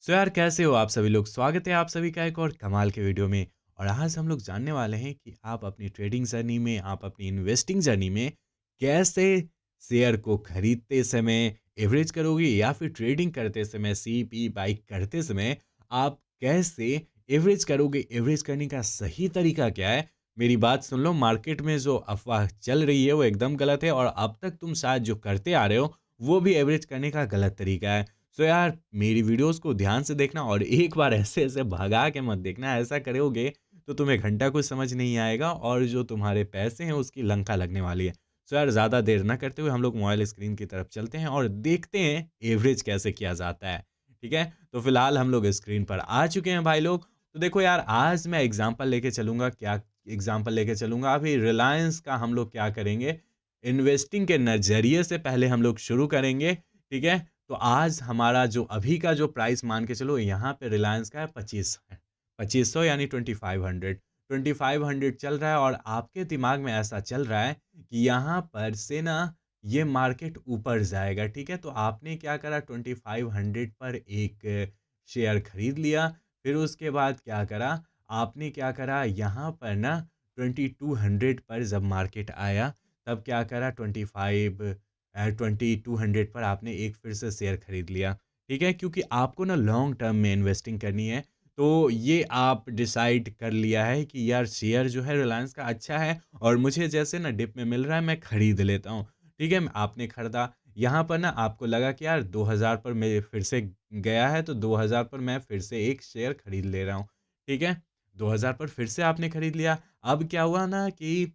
सो यार कैसे हो आप सभी लोग। स्वागत है आप सभी का एक और कमाल के वीडियो में। और आज हम लोग जानने वाले हैं कि आप अपनी ट्रेडिंग जर्नी में, आप अपनी इन्वेस्टिंग जर्नी में कैसे शेयर को खरीदते समय एवरेज करोगे, या फिर ट्रेडिंग करते समय सी पी बाई करते समय आप कैसे एवरेज करोगे। एवरेज करने का सही तरीका क्या है, मेरी बात सुन लो। मार्केट में जो अफवाह चल रही है वो एकदम गलत है, और अब तक तुम शायद जो करते आ रहे हो वो भी एवरेज करने का गलत तरीका है। सो यार मेरी वीडियोस को ध्यान से देखना, और एक बार ऐसे-ऐसे भगा के मत देखना। ऐसा करोगे तो तुम्हें घंटा कुछ समझ नहीं आएगा, और जो तुम्हारे पैसे हैं उसकी लंका लगने वाली है। सो यार ज़्यादा देर ना करते हुए हम लोग मोबाइल स्क्रीन की तरफ चलते हैं और देखते हैं एवरेज कैसे किया जाता है। ठीक है? तो फिलहाल हम लोग स्क्रीन पर आ चुके हैं भाई लोग। तो देखो यार, आज मैं एग्ज़ाम्पल लेके चलूँगा। क्या एग्ज़ाम्पल लेके चलूँगा? अभी रिलायंस का हम लोग क्या करेंगे, इन्वेस्टिंग के नज़रिए से पहले हम लोग शुरू करेंगे। ठीक है? तो आज हमारा जो अभी का जो प्राइस मान के चलो, यहाँ पे रिलायंस का है 25 है। 2500 यानी 2500। 2500 चल रहा है, और आपके दिमाग में ऐसा चल रहा है कि यहाँ पर से ना ये मार्केट ऊपर जाएगा। ठीक है? तो आपने क्या करा, 2500 पर एक शेयर खरीद लिया। फिर उसके बाद क्या करा, आपने क्या करा, यहाँ पर ना 2200 पर जब मार्केट आया तब क्या करा, 2200 पर आपने एक फिर से शेयर खरीद लिया। ठीक है? क्योंकि आपको ना लॉन्ग टर्म में इन्वेस्टिंग करनी है, तो ये आप डिसाइड कर लिया है कि यार शेयर जो है रिलायंस का अच्छा है, और मुझे जैसे ना डिप में मिल रहा है मैं खरीद लेता हूँ। ठीक है? आपने खरीदा, यहाँ पर ना आपको लगा कि यार 2000 पर मैं फिर से गया है, तो 2000 पर मैं फिर से एक शेयर खरीद ले रहा हूँ। ठीक है? 2000 पर फिर से आपने खरीद लिया। अब क्या हुआ ना कि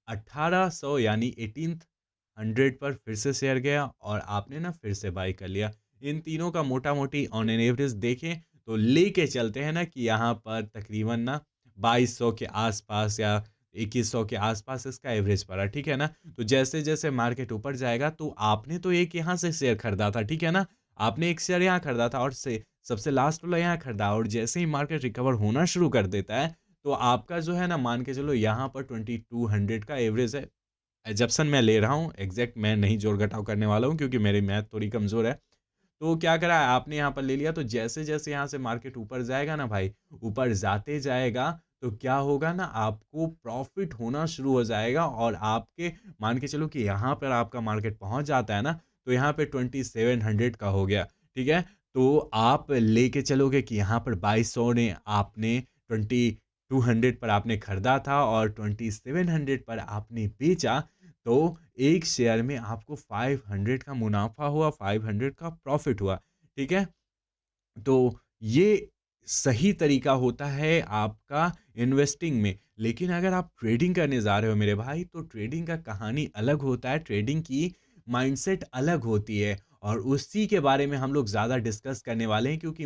1800 यानी 1800 पर फिर से शेयर गया, और आपने ना फिर से बाय कर लिया। इन तीनों का मोटा-मोटी ऑन एन एवरेज देखें तो लेके चलते हैं ना कि यहाँ पर तकरीबन ना 2200 के आस-पास या 2100 के आस-पास इसका एवरेज पड़ा, ठीक है ना? तो जैसे-जैसे मार्केट ऊपर जाएगा, तो आपने तो एक यहाँ से शेयर खरीदा था, ठीक है ना? आपने एक शेयर यहाँ खरीदा था, और से सबसे लास्ट वाला यहाँ खरीदा, और जैसे ही मार्केट रिकवर होना शुरू कर देता है, तो आपका जो है ना, मान के चलो यहाँ पर 2200 का एवरेज है। एजप्शन मैं ले रहा हूँ, एग्ज़ैक्ट मैं नहीं जोड़-घटाव करने वाला हूँ, क्योंकि मेरी मैथ थोड़ी कमज़ोर है। तो क्या करा आपने यहाँ पर ले लिया, तो जैसे-जैसे यहाँ से मार्केट ऊपर जाएगा ना भाई, ऊपर जाते जाएगा, तो क्या होगा ना, आपको प्रॉफ़िट होना शुरू हो जाएगा, और आपके मान के चलो कि यहाँ पर आपका मार्केट पहुँच जाता है ना, तो यहाँ पे 2700 का हो गया, ठीक है? तो आप लेके चलोगे कि यहाँ पर 2200 ने आपने 2200 पर आपने खरीदा था, और 2700 पर आपने बेचा, तो एक शेयर में आपको 500 का मुनाफ़ा हुआ, 500 का प्रॉफ़िट हुआ, ठीक है? तो ये सही तरीका होता है आपका इन्वेस्टिंग में। लेकिन अगर आप ट्रेडिंग करने जा रहे हो मेरे भाई, तो ट्रेडिंग का कहानी अलग होता है, ट्रेडिंग की माइंडसेट अलग होती है, और उसी के बारे में हम लोग ज़्यादा डिस्कस करने वाले हैं, क्योंकि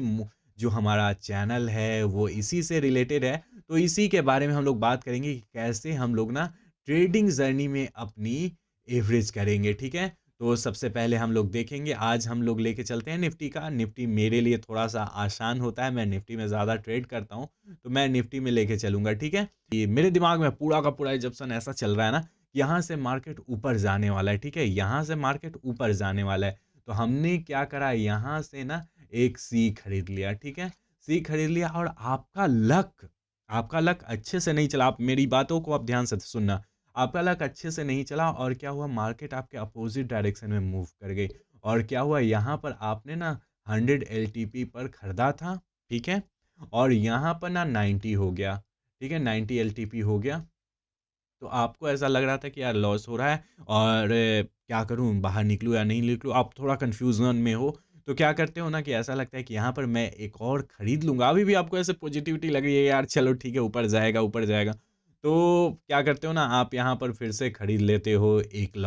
जो हमारा चैनल है वो इसी से रिलेटेड है। तो इसी के बारे में हम लोग बात करेंगे कि कैसे हम लोग ना ट्रेडिंग जर्नी में अपनी एवरेज करेंगे, ठीक है? तो सबसे पहले हम लोग देखेंगे, आज हम लोग लेके चलते हैं निफ्टी का। निफ्टी मेरे लिए थोड़ा-सा आसान होता है, मैं निफ्टी में ज़्यादा ट्रेड करता हूँ, तो मैं निफ्टी में लेके चलूँगा, ठीक है? ये मेरे दिमाग में पूरा का पूरा एजम्पशन ऐसा चल रहा है ना, यहाँ से मार्केट ऊपर जाने वाला है, ठीक है? यहाँ से मार्केट ऊपर जाने वाला है। तो हमने क्या करा, यहाँ से ना एक सी खरीद लिया, ठीक है? सी खरीद लिया, और आपका लक अच्छे से नहीं चला। आप मेरी बातों को आप ध्यान से सुनना। आपका लक अच्छे से नहीं चला, और क्या हुआ, मार्केट आपके अपोज़िट डायरेक्शन में मूव कर गई, और क्या हुआ, यहाँ पर आपने ना 100 एलटीपी पर खरीदा था, ठीक है? और यहाँ पर ना 90 हो गया, ठीक है? 90 एलटीपी हो गया। तो आपको ऐसा लग रहा था कि यार लॉस हो रहा है, और क्या करूँ, बाहर निकलूँ या नहीं निकलूँ? आप थोड़ा कन्फ्यूज़न में हो, तो क्या करते हो ना कि ऐसा लगता है कि यहाँ पर मैं एक और खरीद लूँगा। अभी भी आपको ऐसे पॉज़िटिविटी लग रही है, यार चलो ठीक है, ऊपर जाएगा, ऊपर जाएगा। तो क्या करते हो ना, आप यहाँ पर फिर से खरीद लेते हो, एक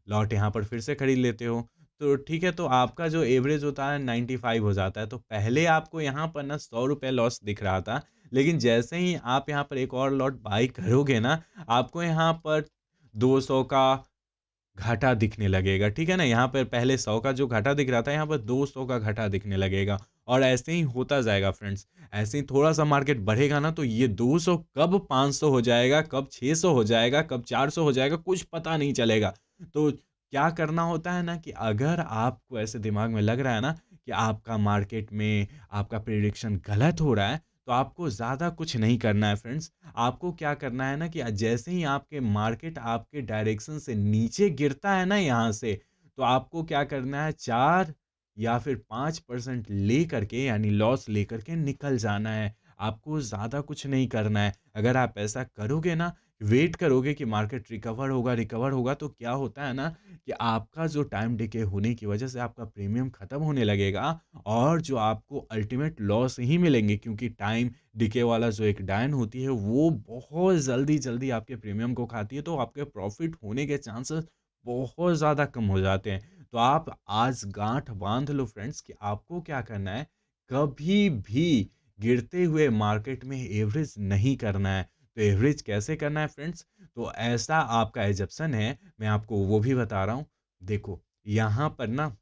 लॉट यहाँ पर फिर से खरीद लेते हो। तो ठीक है, तो आपका जो एवरेज होता है 95 हो जाता है। तो पहले आपको यहाँ पर ना ₹100 लॉस दिख रहा था, लेकिन जैसे ही आप यहाँ पर एक और लॉट बाय करोगे ना, आपको यहाँ पर 200 का घाटा दिखने लगेगा, ठीक है ना? यहाँ पर पहले 100 का जो घाटा दिख रहा था, यहाँ पर 200 का घाटा दिखने लगेगा, और ऐसे ही होता जाएगा फ्रेंड्स। ऐसे ही थोड़ा-सा मार्केट बढ़ेगा ना, तो ये 200 कब 500 हो जाएगा, कब 600 हो जाएगा, कब 400 हो जाएगा, कुछ पता नहीं चलेगा। तो क्या करना होता है ना कि अगर आपको ऐसे दिमाग में लग रहा है ना कि आपका मार्केट में आपका प्रेडिक्शन गलत हो रहा है, तो आपको ज़्यादा कुछ नहीं करना है फ्रेंड्स। आपको क्या करना है ना कि जैसे ही आपके मार्केट आपके डायरेक्शन से नीचे गिरता है ना यहाँ से, तो आपको क्या करना है 4 या फिर 5% लेकर के यानी लॉस लेकर के निकल जाना है। आपको ज़्यादा कुछ नहीं करना है। अगर आप ऐसा करोगे ना, वेट करोगे कि मार्केट रिकवर होगा तो क्या होता है ना कि आपका जो टाइम डिके होने की वजह से आपका प्रीमियम खत्म होने लगेगा और जो आपको अल्टीमेट लॉस ही मिलेंगे क्योंकि टाइम डिके वाला जो एक डायन होती है वो बहुत जल्दी-जल्दी आपके प्रीमियम को खाती है, तो आपके प्रॉफ़िट होने के चांसेस बहुत ज़्यादा कम हो जाते हैं। तो आप आज गाँठ बाँध लो फ्रेंड्स कि आपको क्या करना है, कभी भी गिरते हुए मार्केट में एवरेज नहीं करना है। तो एवरेज कैसे करना है फ्रेंड्स? तो ऐसा आपका एजम्पशन है, मैं आपको वो भी बता रहा हूँ। देखो, यहाँ पर ना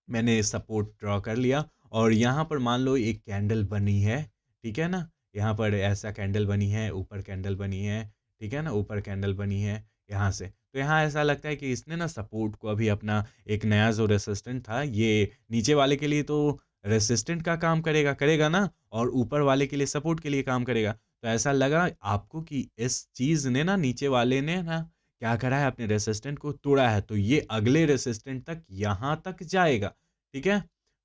मैंने सपोर्ट ड्रॉ कर लिया और यहाँ पर मान लो एक कैंडल बनी है, ठीक है ना? यहाँ पर ऐसा कैंडल बनी है, ऊपर कैंडल बनी है, ठीक है ना? ऊपर कैंडल बनी है यहाँ से। तो यहाँ ऐसा लगता है कि इसने ना सपोर्ट को अभी अपना एक नया जो रेसिस्टेंट था, ये नीचे वाले के लिए तो रेसिस्टेंट का काम करेगा, करेगा ना? और ऊपर वाले के लिए सपोर्ट के लिए काम करेगा। तो ऐसा लगा आपको कि इस चीज़ ने ना नीचे वाले ने ना क्या करा है अपने रेसिस्टेंट को तोड़ा है, तो ये अगले रेसिस्टेंट तक यहाँ तक जाएगा। ठीक है?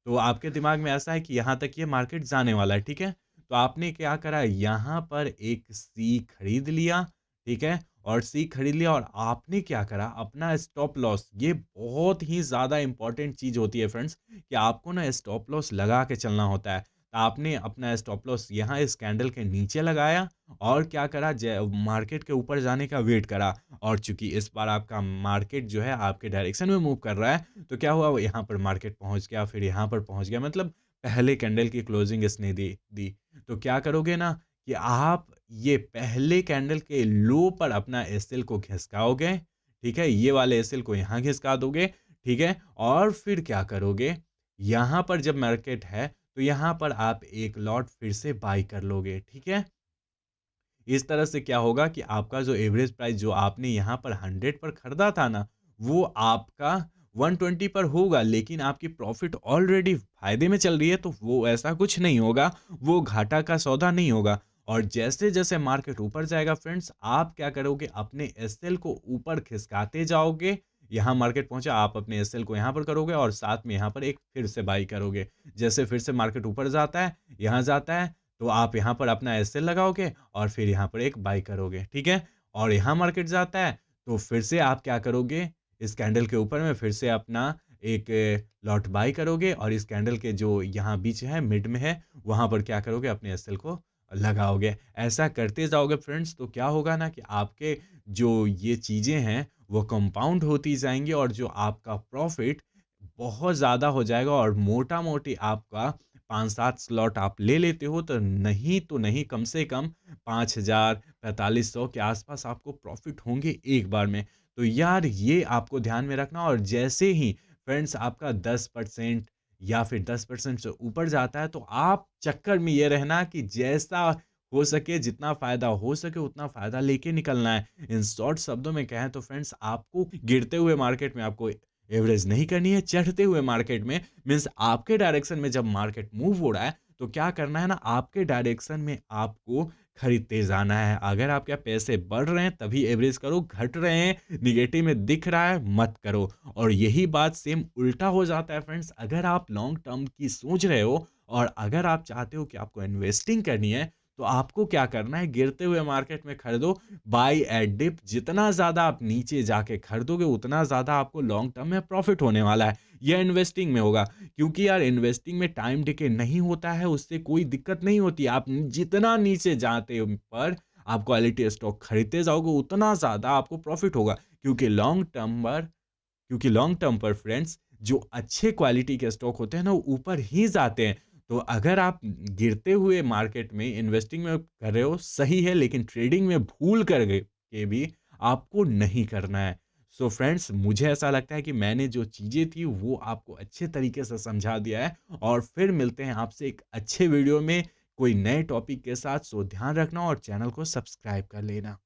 तो आपके दिमाग में ऐसा है कि यहाँ तक ये मार्केट जाने वाला है, ठीक है? तो आपने क्या करा यहाँ पर एक सी खरीद लिया, ठीक है? और सी खरीद लिया और आपने क्या करा अपना स्टॉप लॉस ये बहुत ही ज़्यादा इम्पोर्टेंट चीज़ होती है फ्रेंड्स कि आपको ना स्टॉप लॉस लगा के चलना होता है। तो आपने अपना स्टॉप लॉस यहाँ इस कैंडल के नीचे लगाया और क्या करा ज मार्केट के ऊपर जाने का वेट करा और चूँकि इस बार आपका मार्केट जो है आपके डायरेक्शन में मूव कर रहा है, तो क्या हुआ वो यहाँ पर मार्केट पहुँच गया, फिर यहाँ पर पहुँच गया मतलब पहले कैंडल की क्लोजिंग इसने दी दी। तो क्या करोगे ना कि आप ये पहले कैंडल के लो पर अपना एसएल को खिसकाओगे, ठीक है? ये वाले एसएल को यहाँ खिसका दोगे, ठीक है? और फिर क्या करोगे, यहाँ पर जब मार्केट है, तो यहाँ पर आप एक लॉट फिर से बाय कर लोगे, ठीक है? इस तरह से क्या होगा कि आपका जो एवरेज प्राइस जो आपने यहाँ पर 100 पर खरीदा था ना, वो आपका 120 पर होगा, लेकिन आपकी प्रॉफ़िट ऑलरेडी फ़ायदे में चल रही है, तो वो ऐसा कुछ नहीं होगा, वो घाटा का सौदा नहीं होगा। और जैसे-जैसे मार्केट ऊपर जाएगा फ्रेंड्स, आप क्या करोगे अपने एसएल को ऊपर खिसकाते जाओगे, यहाँ मार्केट पहुँचा, आप अपने एसएल को यहाँ पर करोगे और साथ में यहाँ पर एक फिर से बाय करोगे। जैसे फिर से मार्केट ऊपर जाता है, यहाँ जाता है, तो आप यहाँ पर अपना एसएल लगाओगे और फिर यहाँ पर एक बाय करोगे, ठीक है? और यहाँ मार्केट जाता है, तो फिर से आप क्या करोगे, इस कैंडल के ऊपर में फिर से अपना एक लॉट बाय करोगे और इस कैंडल के जो यहाँ बीच है, मिड में है, वहाँ पर क्या करोगे अपने एसएल को लगाओगे। ऐसा करते जाओगे फ्रेंड्स, तो क्या होगा ना कि आपके जो ये चीज़ें हैं, वो कंपाउंड होती जाएँगी और जो आपका प्रॉफ़िट बहुत ज़्यादा हो जाएगा और मोटा-मोटी आपका 5-7 स्लॉट आप ले लेते हो तो नहीं तो नहीं कम से कम 5,000 4500 के आस-पास आपको प्रॉफ़िट होंगे एक बार में। तो यार ये आपको ध्यान में रखना और जैसे ही फ्रेंड्स आपका 10% या फिर 10% से ऊपर जाता है तो आप चक्कर में ये रहना कि जैसा हो सके जितना फ़ायदा हो सके उतना फ़ायदा लेके निकलना है। इन शॉर्ट शब्दों में कहें तो फ्रेंड्स आपको गिरते हुए मार्केट में आपको एवरेज नहीं करनी है, चढ़ते हुए मार्केट में मीन्स आपके डायरेक्शन में जब मार्केट मूव हो रहा है, तो क्या करना है ना आपके डायरेक्शन में आपको खरीदते जाना है। अगर आपके पैसे बढ़ रहे हैं तभी एवरेज करो, घट रहे हैं, नेगेटिव में दिख रहा है मत करो। और यही बात सेम उल्टा हो जाता है फ्रेंड्स, अगर आप लॉन्ग टर्म की सोच रहे हो और अगर आप चाहते हो कि आपको इन्वेस्टिंग करनी है, तो आपको क्या करना है गिरते हुए मार्केट में खरीदो बाय एट डिप जितना ज़्यादा आप नीचे जाके खरीदोगे उतना ज़्यादा आपको लॉन्ग टर्म में प्रॉफिट होने वाला है। ये इन्वेस्टिंग में होगा क्योंकि यार इन्वेस्टिंग में टाइम डिके नहीं होता है उससे कोई दिक्कत नहीं होती। आप जितना नीचे जाते पर आप क्वालिटी स्टॉक खरीदते जाओगे उतना ज़्यादा आपको प्रॉफिट होगा क्योंकि लॉन्ग टर्म पर फ्रेंड्स जो अच्छे क्वालिटी के स्टॉक होते हैं ना वो ऊपर ही जाते हैं। तो अगर आप गिरते हुए मार्केट में इन्वेस्टिंग में कर रहे हो सही है लेकिन ट्रेडिंग में भूल कर गए के भी आपको नहीं करना है। सो फ्रेंड्स मुझे ऐसा लगता है कि मैंने जो चीज़ें थी वो आपको अच्छे तरीके से समझा दिया है और फिर मिलते हैं आपसे एक अच्छे वीडियो में कोई नए टॉपिक के साथ। सो ध्यान रखना और चैनल को सब्सक्राइब कर लेना।